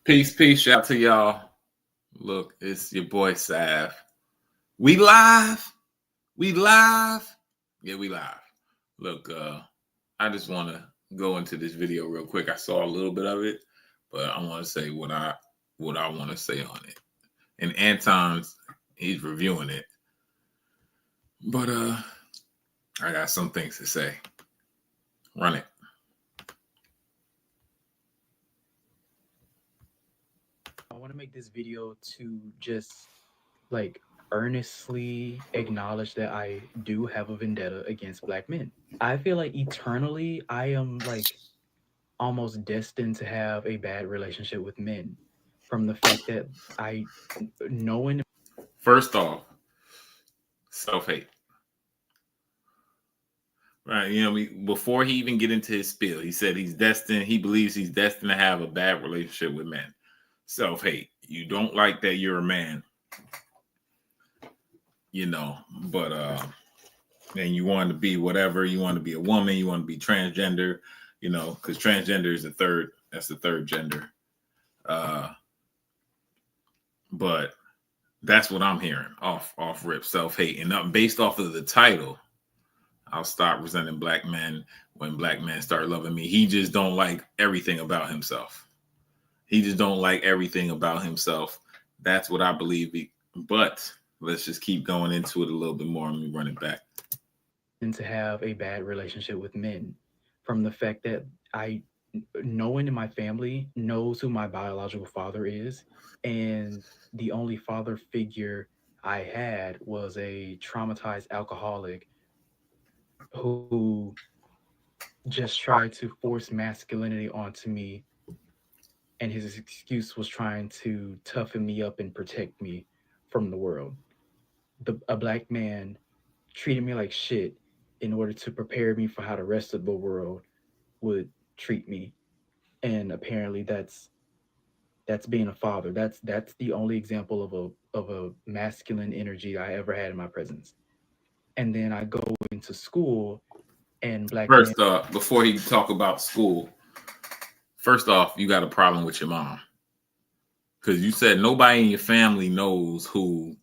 Peace. Shout out to y'all. Look, it's your boy Sav. We live. We live. Yeah, we live. Look, I just want to go into this video real quick. I saw a little bit of it, but I want to say what I want to say on it. And Anton's he's reviewing it, but I got some things to say. Run it. I want to make this video to just like earnestly acknowledge that I do have a vendetta against black men. I feel like eternally I am like almost destined to have a bad relationship with men from the fact that I knowing First off, self-hate. Right, before he even get into his spiel, he said he believes he's destined to have a bad relationship with men. Self-hate. You don't like that you're a man, but and you want to be whatever, you want to be a woman, you want to be transgender, because transgender is that's the third gender. But that's what I'm hearing off rip, self-hate. And based off of the title, I'll stop resenting black men when black men start loving me. He just don't like everything about himself. That's what I believe. But let's just keep going into it a little bit more and me run it back. to have a bad relationship with men from the fact that I no one in my family knows who my biological father is, and the only father figure I had was a traumatized alcoholic who just tried to force masculinity onto me, and his excuse was trying to toughen me up and protect me from the world. A black man treated me like shit in order to prepare me for how the rest of the world would treat me. And apparently that's being a father. That's the only example of a masculine energy I ever had in my presence. And then I go into school and black men. First, before he talk about school, first off, you got a problem with your mom. Because you said nobody in your family knows who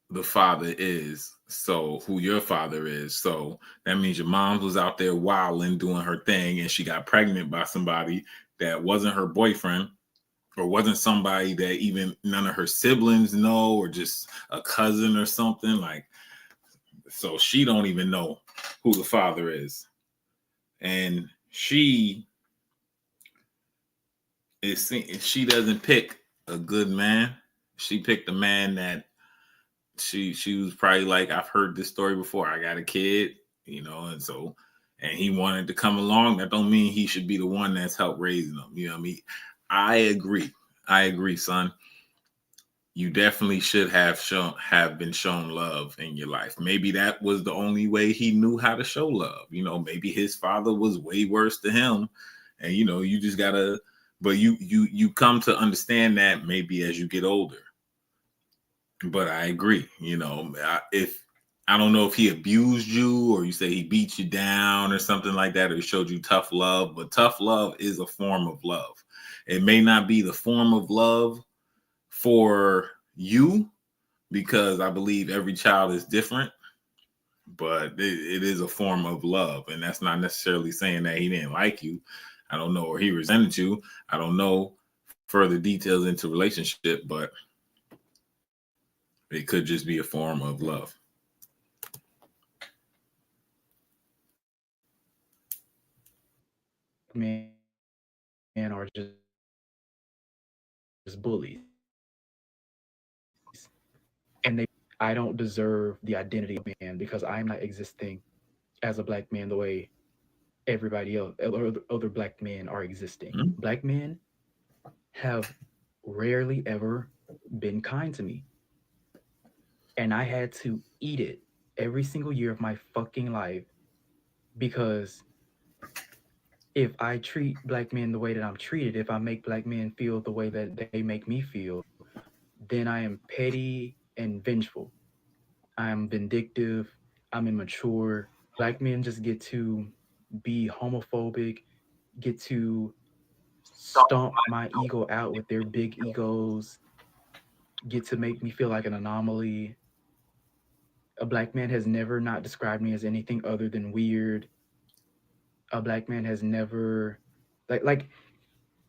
the father is. So who your father is. So that means your mom was out there wilding, doing her thing, and she got pregnant by somebody that wasn't her boyfriend or wasn't somebody that even none of her siblings know, or just a cousin or something. Like, so she don't even know who the father is. And she doesn't pick a good man. She picked a man that she was probably like, I've heard this story before. I got a kid, and he wanted to come along. That don't mean he should be the one that's helped raising them. You know what I mean? I agree, son. You definitely should have been shown love in your life. Maybe that was the only way he knew how to show love. Maybe his father was way worse to him, and you just gotta. But you come to understand that maybe as you get older. But I agree. If I don't know if he abused you or you say he beat you down or something like that, or he showed you tough love, but tough love is a form of love. It may not be the form of love for you, because I believe every child is different, but it is a form of love. And that's not necessarily saying that he didn't like you. I don't know, or he resented you. I don't know further details into relationship, but it could just be a form of love. Men are just bullies. And I don't deserve the identity of man because I'm not existing as a black man the way everybody else, other black men are existing. Mm-hmm. Black men have rarely ever been kind to me. And I had to eat it every single year of my fucking life because if I treat black men the way that I'm treated, if I make black men feel the way that they make me feel, then I am petty and vengeful. I'm vindictive. I'm immature. Black men just get to be homophobic, get to stomp my ego out with their big egos, get to make me feel like an anomaly. A black man has never not described me as anything other than weird. A black man has never like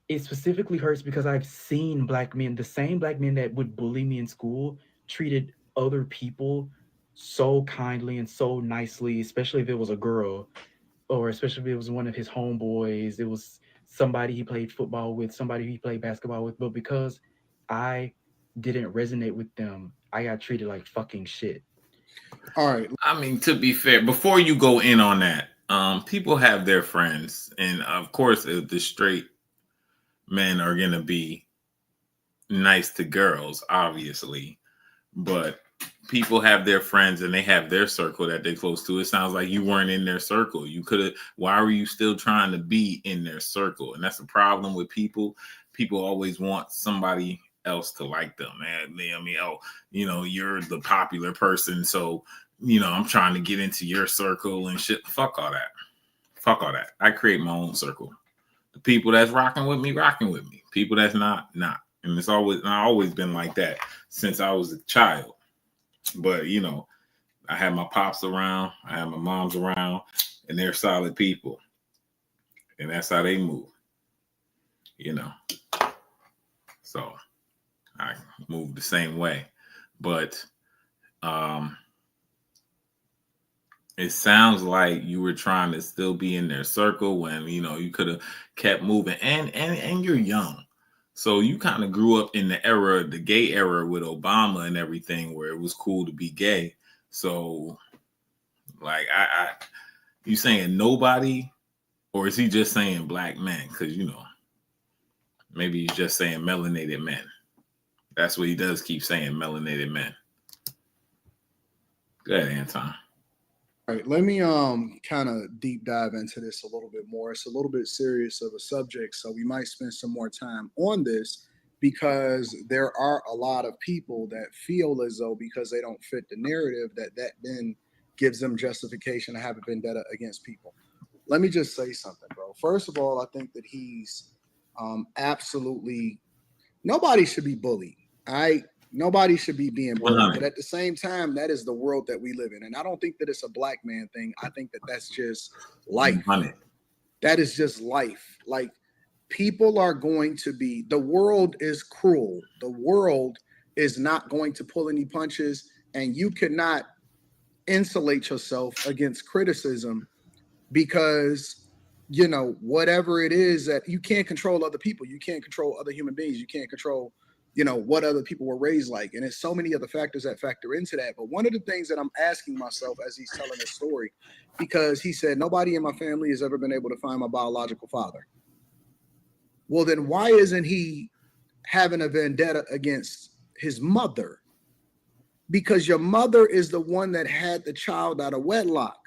it specifically hurts because I've seen black men, the same black men that would bully me in school, treated other people so kindly and so nicely, especially if it was a girl, or especially if it was one of his homeboys. It was somebody he played football with, somebody he played basketball with. But because I didn't resonate with them, I got treated like fucking shit. All right. I mean, to be fair, before you go in on that, people have their friends, and of course, the straight men are gonna be nice to girls, obviously, but people have their friends and they have their circle that they're close to. It sounds like you weren't in their circle. You could have. Why were you still trying to be in their circle? And that's the problem with people. People always want somebody else to like them, man. I mean, oh, you're the popular person, so I'm trying to get into your circle and shit. Fuck all that. Fuck all that. I create my own circle. The people that's rocking with me. People that's not. And I've always been like that since I was a child. But I had my pops around, I had my moms around, and they're solid people. And that's how they move. So I move the same way. But it sounds like you were trying to still be in their circle when you could have kept moving, and you're young, so you kind of grew up in the gay era with Obama and everything, where it was cool to be gay. So, like, you saying nobody, or is he just saying black men? Because maybe he's just saying melanated men. That's what he does keep saying, melanated men. Go ahead, Anton. All right, let me kind of deep dive into this a little bit more. It's a little bit serious of a subject, so we might spend some more time on this because there are a lot of people that feel as though because they don't fit the narrative that then gives them justification to have a vendetta against people. Let me just say something, bro. First of all, I think that he's absolutely nobody should be bullied. Nobody should be being bullied, but at the same time, that is the world that we live in. And I don't think that it's a black man thing. I think that that's just life. That is just life. Like, people are going to be, the world is cruel. The world is not going to pull any punches, and you cannot insulate yourself against criticism because, whatever it is that you can't control other people. You can't control other human beings. You can't control what other people were raised like. And there's so many other factors that factor into that. But one of the things that I'm asking myself as he's telling this story, because he said, nobody in my family has ever been able to find my biological father. Well, then why isn't he having a vendetta against his mother? Because your mother is the one that had the child out of wedlock.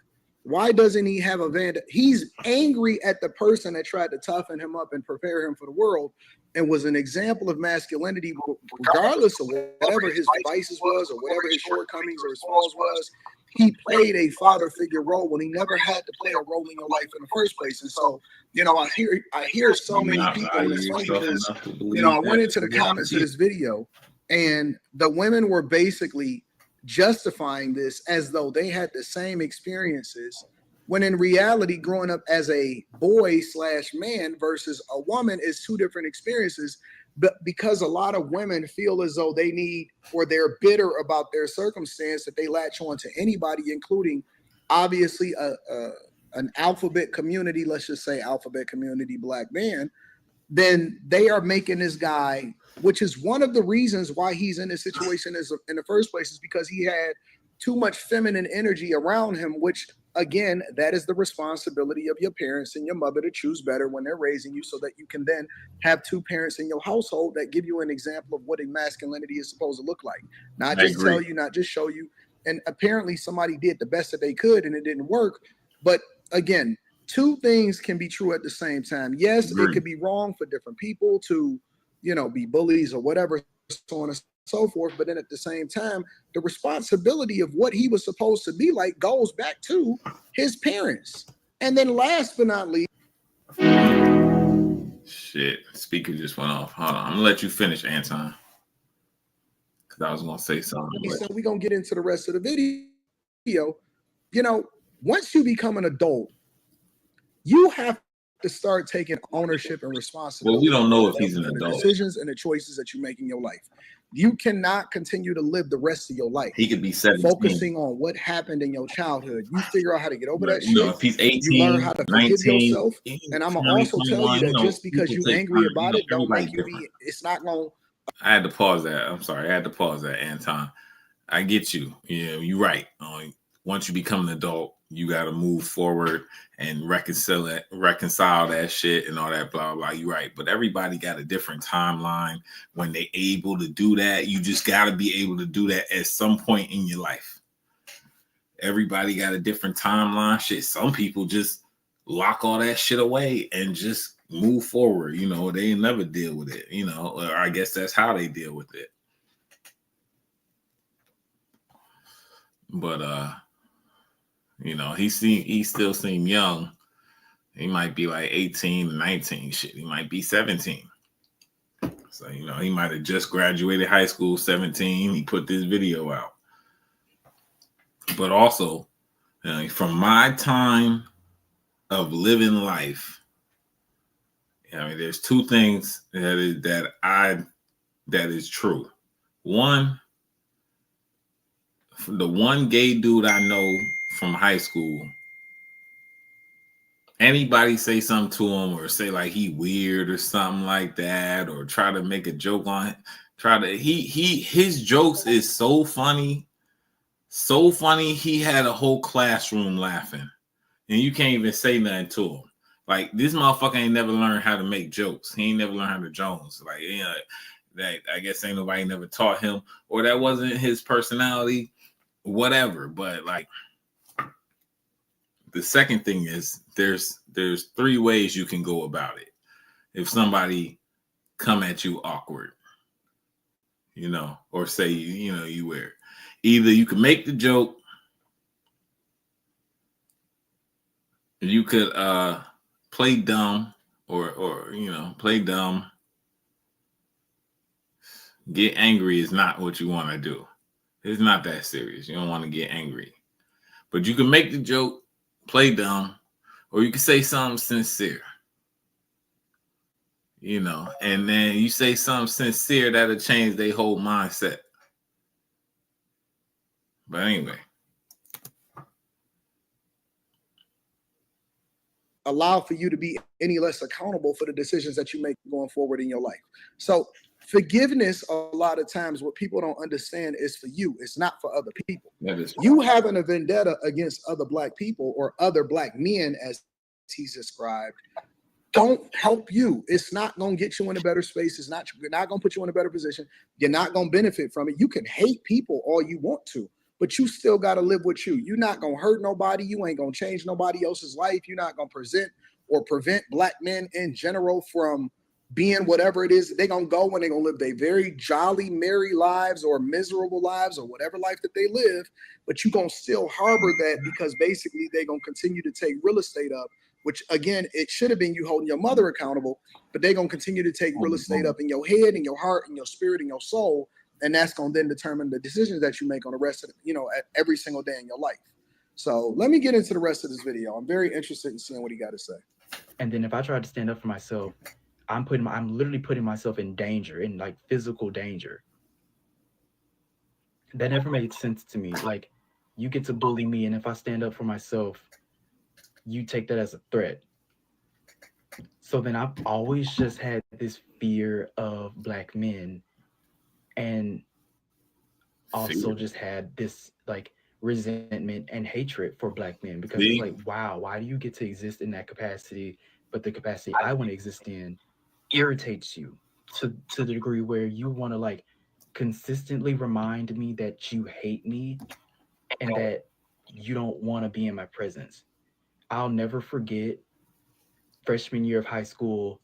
Why doesn't he have a vendetta? He's angry at the person that tried to toughen him up and prepare him for the world and was an example of masculinity, regardless of whatever his vices was or whatever his shortcomings or his flaws was. He played a father figure role when he never had to play a role in your life in the first place. And so, I hear so many people, and it's funny because, I went into the comments of this video and the women were basically justifying this as though they had the same experiences, when in reality, growing up as a boy/man versus a woman is two different experiences. But because a lot of women feel as though they need, or they're bitter about their circumstance, that they latch on to anybody, including obviously an alphabet community, let's just say alphabet community black man, then they are making this guy, which is one of the reasons why he's in this situation in the first place, is because he had too much feminine energy around him, which, again, that is the responsibility of your parents and your mother to choose better when they're raising you, so that you can then have two parents in your household that give you an example of what a masculinity is supposed to look like. Not just tell you, not just show you. And apparently somebody did the best that they could and it didn't work. But again, two things can be true at the same time. Yes, it could be wrong for different people to, be bullies or whatever, so on and so forth. But then at the same time, the responsibility of what he was supposed to be like goes back to his parents. And then last but not least, Shit, speaker just went off. Hold on, I'm gonna let you finish, Anton, because I was gonna say something. So we're gonna get into the rest of the video. Once you become an adult, you have to start taking ownership and Well, responsibility we don't know for if he's an the adult. decisions and the choices that you make in your life. You cannot continue to live the rest of your life He could be 17. focusing on what happened in your childhood. You figure out how to get over But, that shit. if he's You learn 18, how to forgive 19, yourself. And I'm gonna 20, also tell you 21, that just because people you take angry time. about it, don't Everybody's make you different. be. It's not gonna. I had to pause that. I'm sorry. I had to pause that, Anton. I get you. Yeah, you're right. Once you become an adult, you got to move forward and reconcile that shit and all that blah blah. You're right, but everybody got a different timeline when they able to do that. You just got to be able to do that at some point in your life. Everybody got a different timeline. Shit, some people just lock all that shit away and just move forward. They never deal with it. Or I guess that's how they deal with it. But he still seem young. He might be like 18, 19, shit. He might be 17. So, he might have just graduated high school, 17. He put this video out. But also, from my time of living life, there's two things that is true. One, the one gay dude I know from high school, anybody say something to him or say like he weird or something like that, or try to make a joke on it, his jokes is so funny, he had a whole classroom laughing, and you can't even say nothing to him. Like, this motherfucker ain't never learned how to make jokes. He ain't never learned how to Jones. Like, that I guess ain't nobody never taught him, or that wasn't his personality, whatever. But like, the second thing is there's three ways you can go about it. If somebody come at you awkward, or say, you wear, either you can make the joke, you could play dumb, or play dumb. Get angry is not what you want to do. It's not that serious. You don't want to get angry. But you can make the joke, play dumb, or you can say something sincere. And then you say something sincere that'll change their whole mindset. But anyway. Allow for you to be any less accountable for the decisions that you make going forward in your life. So forgiveness, a lot of times, what people don't understand is for you. It's not for other people. You having a vendetta against other black people or other black men, as he's described, don't help you. It's not going to get you in a better space. You're not going to put you in a better position. You're not going to benefit from it. You can hate people all you want to, but you still got to live with you. You're not going to hurt nobody. You ain't going to change nobody else's life. You're not going to present or prevent black men in general from being whatever it is. They're going to go and they're going to live their very jolly, merry lives or miserable lives or whatever life that they live. But you're going to still harbor that because basically they're going to continue to take real estate up, which again, it should have been you holding your mother accountable, but they're going to continue to take real estate up in your head, in your heart, in your spirit, in your soul. And that's going to then determine the decisions that you make on the rest of, at every single day in your life. So let me get into the rest of this video. I'm very interested in seeing what he got to say. And then if I try to stand up for myself, I'm literally putting myself in danger, in like physical danger. That never made sense to me. Like, you get to bully me, and if I stand up for myself, you take that as a threat. So then I've always just had this fear of black men, and also just had this like resentment and hatred for black men, because it's like, wow, why do you get to exist in that capacity, but the capacity I want to exist in irritates you to the degree where you want to like consistently remind me that you hate me and that you don't want to be in my presence. I'll never forget freshman year of high school,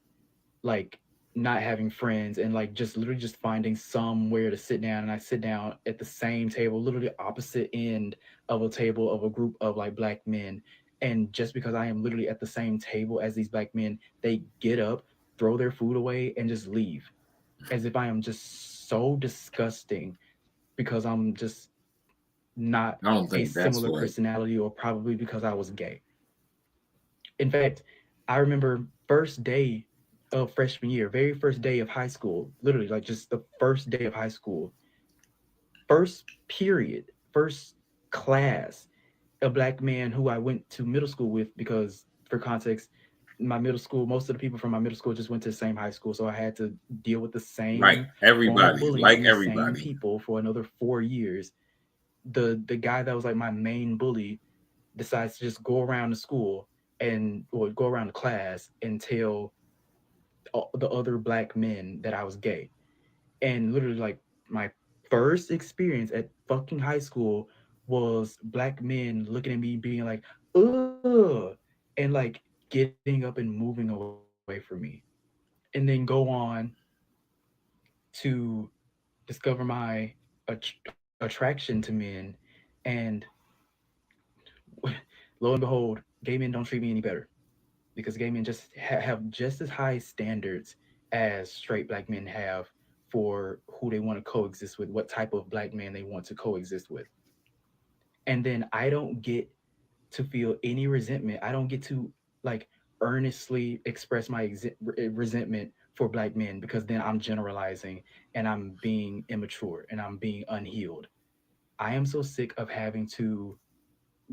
like not having friends and like just literally just finding somewhere to sit down, and I sit down at the same table, literally opposite end of a table of a group of like black men. And just because I am literally at the same table as these black men, they get up, throw their food away and just leave, as if I am just so disgusting because I'm just not I don't a think that's similar what. personality, or probably because I was gay. In fact, I remember first day of freshman year, very first day of high school, literally like just the first day of high school, first period, first class, a black man who I went to middle school with, because for context, my middle school, most of the people from my middle school just went to the same high school. So I had to deal with the Like same form of everybody, bullying like from the same everybody. people for another 4 years. The guy that was like my main bully decides to just go around the school and or go around the class and tell all the other black men that I was gay. And literally, like, my first experience at fucking high school was black men looking at me being like, ugh, and like getting up and moving away from me. And then go on to discover my attraction to men. And lo and behold, gay men don't treat me any better, because gay men just have just as high standards as straight black men have for who they want to coexist with, what type of black man they want to coexist with. And then I don't get to feel any resentment. I don't get to like earnestly express my resentment for black men, because then I'm generalizing and I'm being immature and I'm being unhealed. I am so sick of having to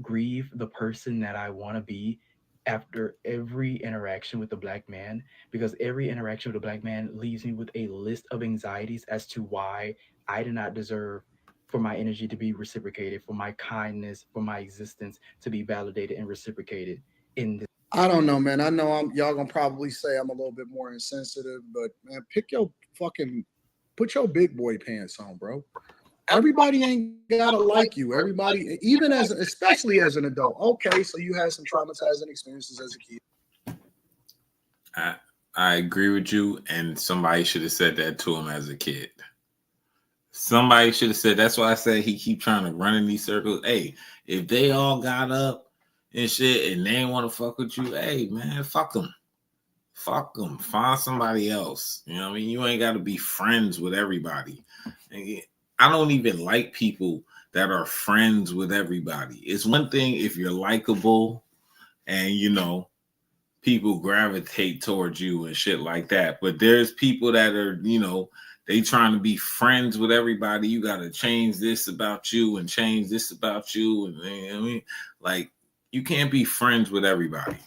grieve the person that I want to be after every interaction with a black man, because every interaction with a black man leaves me with a list of anxieties as to why I do not deserve for my energy to be reciprocated, for my kindness, for my existence to be validated and reciprocated in this. I don't know, man. I know y'all gonna probably say I'm a little bit more insensitive, but man, put your big boy pants on, bro. Everybody ain't gotta like you. Everybody, even especially as an adult. Okay, so you had some traumatizing experiences as a kid. I I agree with you, and somebody should have said that to him as a kid. Somebody should have said. That's why I say he keep trying to run in these circles. Hey, if they all got up and shit, and they ain't want to fuck with you, hey man, fuck them. Fuck them. Find somebody else. You know what I mean? You ain't got to be friends with everybody. And I don't even like people that are friends with everybody. It's one thing if you're likable and people gravitate towards you and shit like that. But there's people that are, they trying to be friends with everybody. You got to change this about you and change this about you. And I mean, like, you can't be friends with everybody.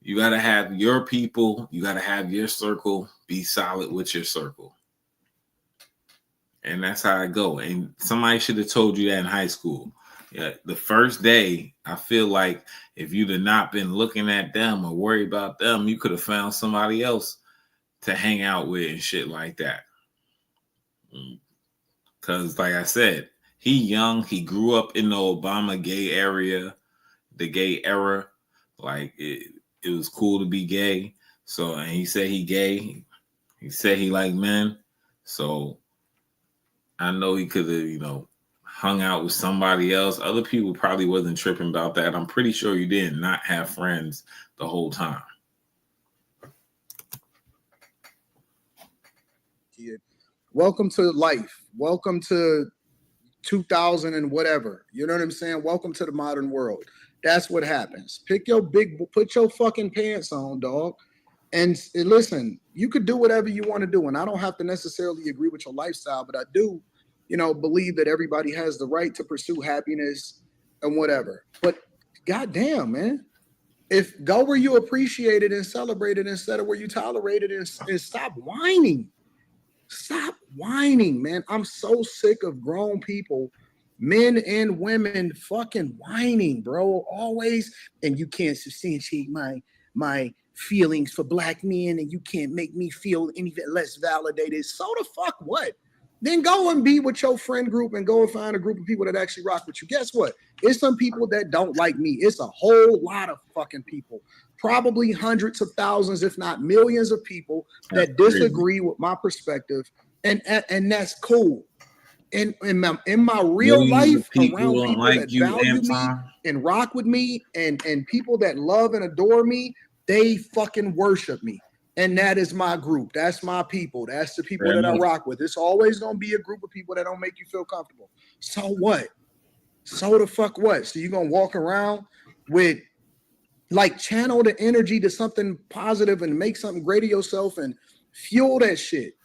You got to have your people. You got to have your circle. Be solid with your circle. And that's how I go. And somebody should have told you that in high school. Yeah, the first day, I feel like if you'd have not been looking at them or worried about them, you could have found somebody else to hang out with and shit like that. Because, like I said, he young. He grew up in the Obama gay area, the gay era. Like, it was cool to be gay. So, and he said he gay. He said he liked men. So, I know he could have, hung out with somebody else. Other people probably wasn't tripping about that. I'm pretty sure you did not have friends the whole time. Welcome to life. Welcome to 2000 and whatever. You know what I'm saying? Welcome to the modern world. That's what happens. Put your fucking pants on, dog. And listen, you could do whatever you want to do. And I don't have to necessarily agree with your lifestyle, but I do, believe that everybody has the right to pursue happiness and whatever. But goddamn, man, if go where you appreciate it and celebrate it instead of where you tolerate it, and stop whining. Stop whining, man. I'm so sick of grown people, men and women, fucking whining, bro. Always, and you can't substantiate my feelings for black men, and you can't make me feel any less validated. So the fuck what? Then go and be with your friend group and go and find a group of people that actually rock with you. Guess what? It's some people that don't like me. It's a whole lot of fucking people, probably hundreds of thousands, if not millions of people that disagree with my perspective, and that's cool. In my real life, around people like that you, value me and rock with me, and people that love and adore me, they fucking worship me. And that is my group. That's my people. That's the people that I rock with. It's always going to be a group of people that don't make you feel comfortable. So what? So the fuck what? So you're going to walk around with, like, channel the energy to something positive and make something great of yourself and fuel that shit.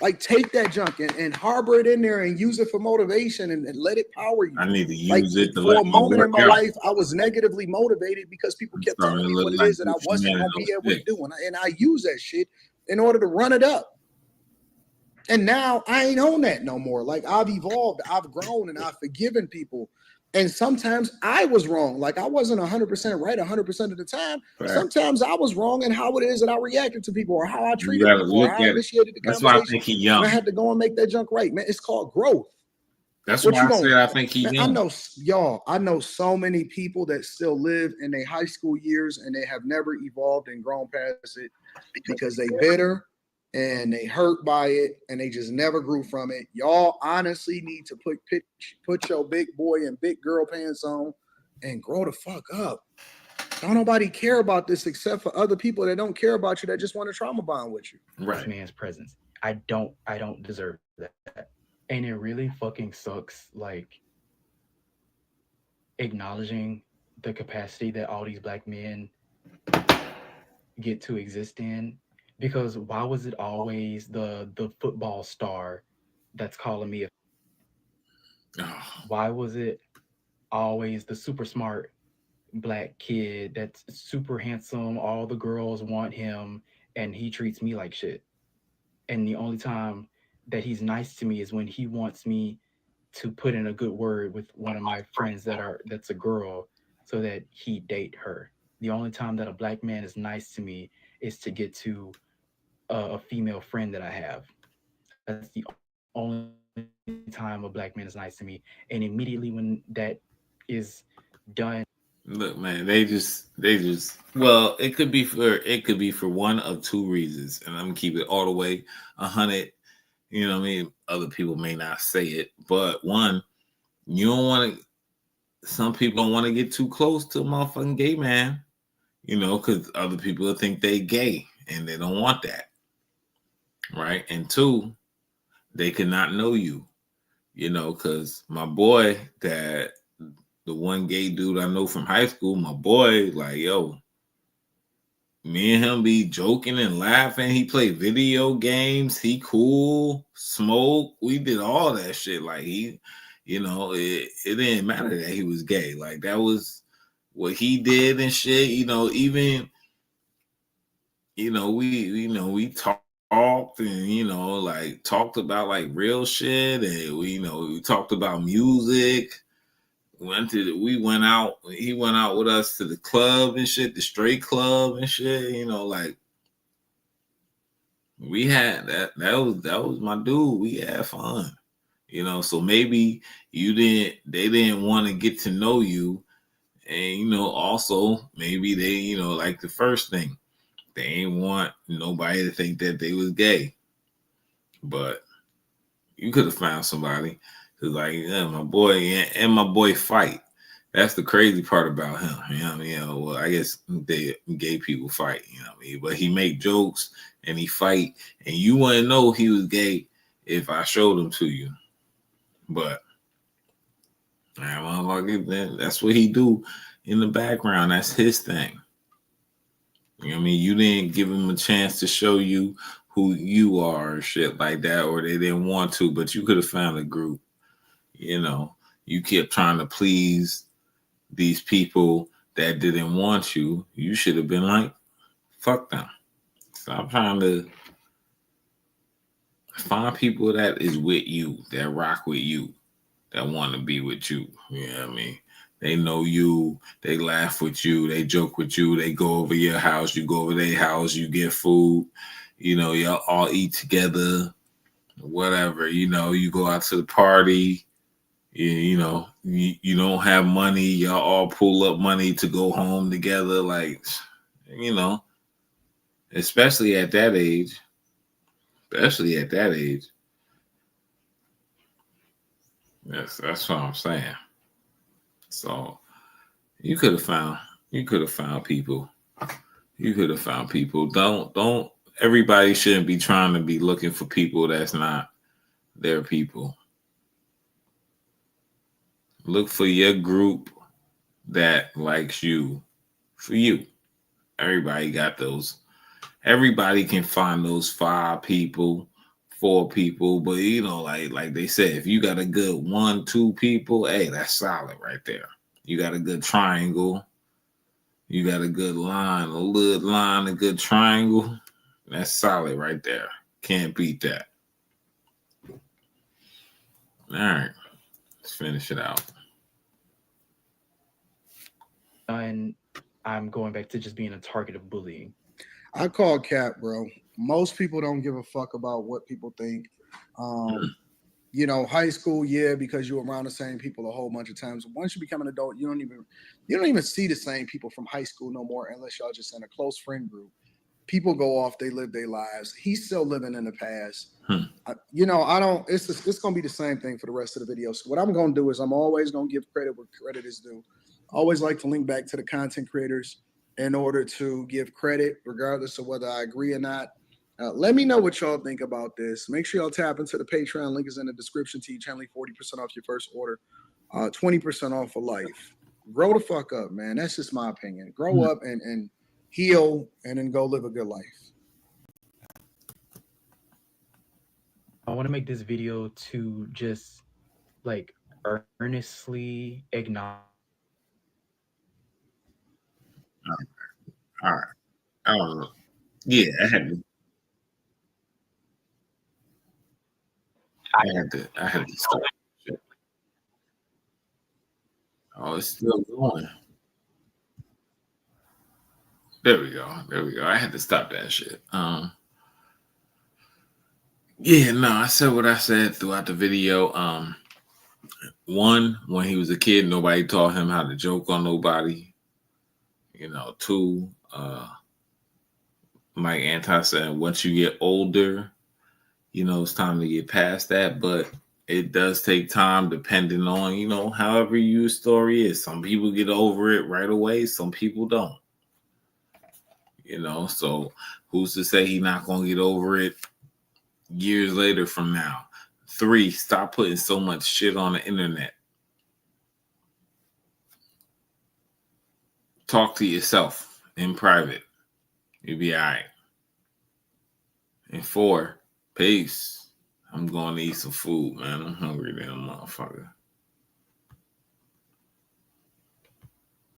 Like, take that junk and harbor it in there and use it for motivation and let it power you. I need to Like, use it to for let a moment in my out. life, I was negatively motivated because people kept telling me what it is that I wasn't going to be able to do. And I use that shit in order to run it up. And now I ain't on that no more. Like, I've evolved, I've grown, and I've forgiven people. And sometimes I was wrong. Like, I wasn't 100% right 100% of the time. Right. Sometimes I was wrong in how it is that I reacted to people or how I treated people or how I initiated the conversation. That's why I think he's young. And I had to go and make that junk right, man. It's called growth. That's what why I said I think he's young. I know so many people that still live in their high school years and they have never evolved and grown past it because they bitter and they hurt by it and they just never grew from it. Y'all honestly need to put your big boy and big girl pants on and grow the fuck up. Don't nobody care about this except for other people that don't care about you that just want to trauma bond with you. Right. This man's presence. I don't deserve that. And it really fucking sucks, like, acknowledging the capacity that all these black men get to exist in. Because why was it always the football star that's calling me why was it always the super smart black kid that's super handsome, all the girls want him, and he treats me like shit? And the only time that he's nice to me is when he wants me to put in a good word with one of my friends that's a girl so that he date her. The only time that a black man is nice to me is to get to a female friend that I have. That's the only time a black man is nice to me. And immediately when that is done. Look, man, they just well, it could be for one of two reasons. And I'm gonna keep it all the way 100. You know what I mean? Other people may not say it, but one, you don't want to, some people don't want to get too close to a motherfucking gay man, you know, because other people think they gay and they don't want that. Right? And two, they cannot know you, you know, because my boy, that the one gay dude I know from high school, my boy, like, yo, me and him be joking and laughing. He played video games. He cool, smoke. We did all that shit. Like, he, you know, it didn't matter that he was gay. Like, that was what he did and shit. You know, even, you know, we talked and, you know, like, talked about like real shit. And we talked about music. He went out with us to the club and shit, the straight club and shit, you know, like, we had that was my dude. We had fun, you know. So maybe they didn't want to get to know you, and, you know, also maybe they, you know, like the first thing, they ain't want nobody to think that they was gay. But you could have found somebody who's like, yeah, my boy and my boy fight. That's the crazy part about him. You know what I mean? Well, I guess gay people fight, you know what I mean? But he make jokes and he fight, and you wouldn't know he was gay if I showed him to you. But that's what he do in the background. That's his thing. You know what I mean? You didn't give him a chance to show you who you are or shit like that, or they didn't want to, but you could have found a group. You know, you kept trying to please these people that didn't want you. You should have been like, fuck them. Stop trying to find people that is with you, that rock with you, that want to be with you. You know what I mean? They know you, they laugh with you, they joke with you, they go over your house, you go over their house, you get food, you know, y'all all eat together, whatever, you know, you go out to the party. You know, you don't have money. Y'all all pull up money to go home together. Like, you know, especially at that age. That's what I'm saying. So you could have found people. Don't everybody shouldn't be trying to be looking for people that's not their people. Look for your group that likes you for you. Everybody got those. Everybody can find those 5 people, 4 people, but you know, like they said, if you got a good 1, 2 people, hey, that's solid right there. You got a good triangle. You got a good line, a good line, a good triangle. That's solid right there. Can't beat that. All right, let's finish it out. And I'm going back to just being a target of bullying. I call cap, bro. Most people don't give a fuck about what people think. You know, high school, yeah, because you're around the same people a whole bunch of times. Once you become an adult, you don't even see the same people from high school no more, unless y'all just in a close friend group. People go off, they live their lives. He's still living in the past. I don't. It's gonna be the same thing for the rest of the video. So what I'm gonna do is I'm always gonna give credit where credit is due. I always like to link back to the content creators in order to give credit, regardless of whether I agree or not. Let me know what y'all think about this. Make sure y'all tap into the Patreon. Link is in the description. Teach Henley 40% off your first order, 20% off for life. Grow the fuck up, man. That's just my opinion. Grow up and heal, and then go live a good life. I want to make this video to just like earnestly acknowledge. All right. I don't know. Yeah, I had to stop. Oh, it's still going. There we go. I had to stop that shit. Yeah, no, I said what I said throughout the video. One, when he was a kid, nobody taught him how to joke on nobody. You know, 2, Mike Anti said once you get older, you know, it's time to get past that. But it does take time depending on, you know, however your story is. Some people get over it right away, some people don't. You know, so who's to say he's not gonna get over it years later from now? 3, stop putting so much shit on the internet. Talk to yourself in private. You'll be all right. And 4, peace. I'm going to eat some food, man. I'm hungry, damn motherfucker.